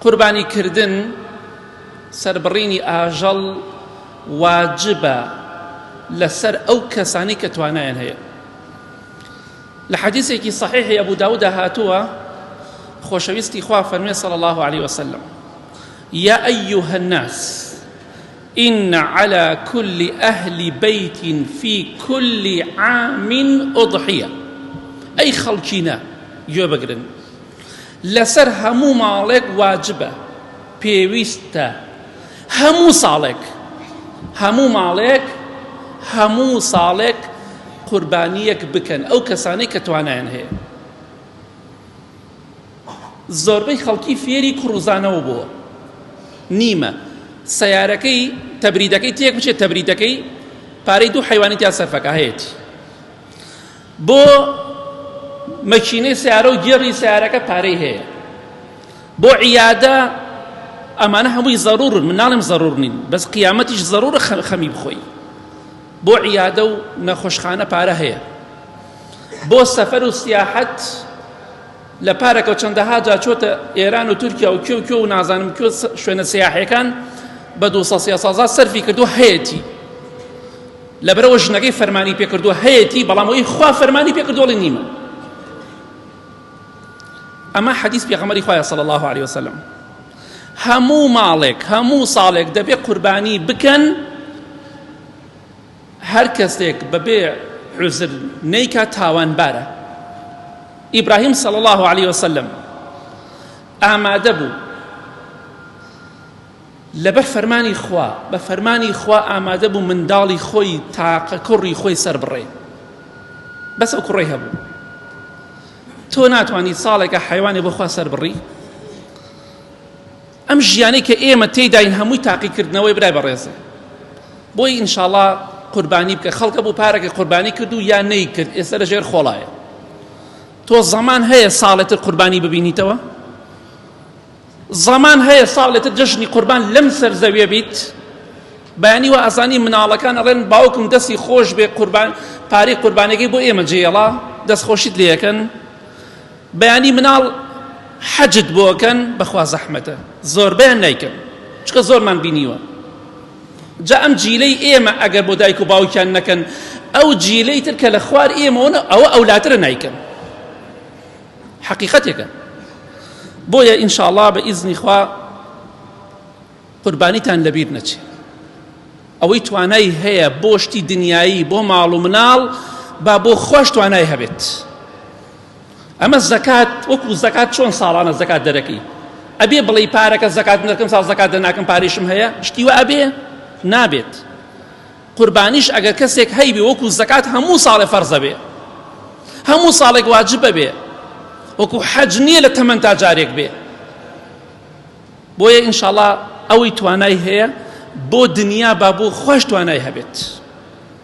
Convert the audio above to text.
قوربانی کردن سربڕینی ئاژەڵ واجبە لەسەر ئەو کەسانی کە توانایان هەیە. لە حەدیثێکی صحیحی ئەبوو داود هاتووە خۆشەویستی خوا فەرمێ صلی الله عليه وسلم: يا أيها الناس إن على كل أهل بيت في كل عام أضحية. أي خەڵکینە گوێ بگرن، لەسەر هەموو ماڵێک واجبە، پێویستە هەموو ماڵێک هەموو ساڵێک قوربانیەک بکەن ئەو کەسانەی کە توانایان هەیە. زۆربەی خەڵکی فێری کوڕوزانەوە بووە، نیمە سەیارەکەی تەبریدەکەی تێک بچێت، تەبریدەکەی پارەی دوو حەیوانی تیا سەرفەکە هەیەی، بۆ مەکینەی سیارە و گێڕی سیارەکە پارەی هەیە، بۆ عیادە ئەمانە هەمووی زەرورن، من ناڵێم زەرور نین، بەس قیامەتیش زەرورە خەمی بخۆی، بۆ عیادە و نەخۆشخانە پارە هەیە، بۆ سەفەر و سیاحەت لە پارەکە و چەندەها جا چۆتە ئێران و تورکیا و کوێ و نازانم کوێ شوێنە سیاحیەکان بە 200 سەرفی کردو هەیەتی، لەبەرەوە ژنەکەی فەرمانی پێکردووە هەیەتی، بەڵام ئەوەی خوا فەرمانی پێکردووەڵی نیمە. ئەمە حەدیث پێغەمبەری خوایە صلی الله عليه وسلم. هەموو ماڵێک هەموو ساڵێک دەبێ قوربانی بکەن، هەر کەسێک بەبێ عوزر نەیکا تاوانبارە. ئیبراهیم صلی الله عليه وسلم ئامادە بوو لەبەر فەرمانی خوا، بە فەرمانی خوا ئامادە بوو منداڵی خۆی تاقە کوڕی خۆی سەر بڕێ، بەس ئەو کوڕی هەبوو. تۆ ناتوانی ساڵێکە حەیوانی بۆ خوا سەر بڕی؟ ئەم ژیانەی کە ئێمە تێداین هەمووی تاقیکردنەوەی برای بەڕێزە، بۆی ئینشاءڵڵا قوربانی بکە. خەڵکە بوو پارەکە قوربانی کرد و یان نەیکرد، ئێستا لەژێر خۆڵایە. تۆ زەمان هەیە ساڵێتر قوربانی ببینیتەوە؟ زەمان هەیە ساڵێتر جەژنی قوربان لەم سەر زەویە بیت؟ بەیانی وە ئەزانی مناڵەکان ئەڵێن باوکم دەستی خۆش بێ قوربان پارەی قوربانەکەی بۆ ئێمە جێڵا دەستخۆشیت لێەکەن، بەیانی مناڵ حەجت بۆکەن، بەخوا زەحمەتە زۆربەیان نایکەن چکە زۆرمان بینیوە. جا ئەم جیلەی ئێمە ئەگەر بۆ دایک و باوکیان نەکەن، ئەو جیلەی تر کە لە خوار ئێمەوە ئەوە ئەولاترە نایکەن، حەقیقەتێکە. بۆیە ئینشاءڵڵا بە ئیزنی خوا قوربانیتان لەبیر نەچێ، ئەوەی توانای هەیە بۆ شتی دنیایی بۆ ماڵ و مناڵ با بۆ خۆش توانای هەبێت. ئەمە زەکات وەکو زەکات چۆن ساڵانە زەکات دەرەکەی، ئەبێ بڵێ پارەکە زەکات نەکەم ساڵ زەکات دەناکەم پارەیشم هەیە، شتیوە ئەبێ نابێت. قوربانیش ئەگەر کەسێک هەیبێ وەکو زەکات هەموو ساڵێ فەرزە بێ، هەموو ساڵێک واجبە بێ، وەکو حەج نییە لە تەمەن تا جارێک بێ. بۆیە ئینشاءڵڵا ئەوەی توانای هەیە بۆ دنیا با بۆ خۆش توانای هەبێت.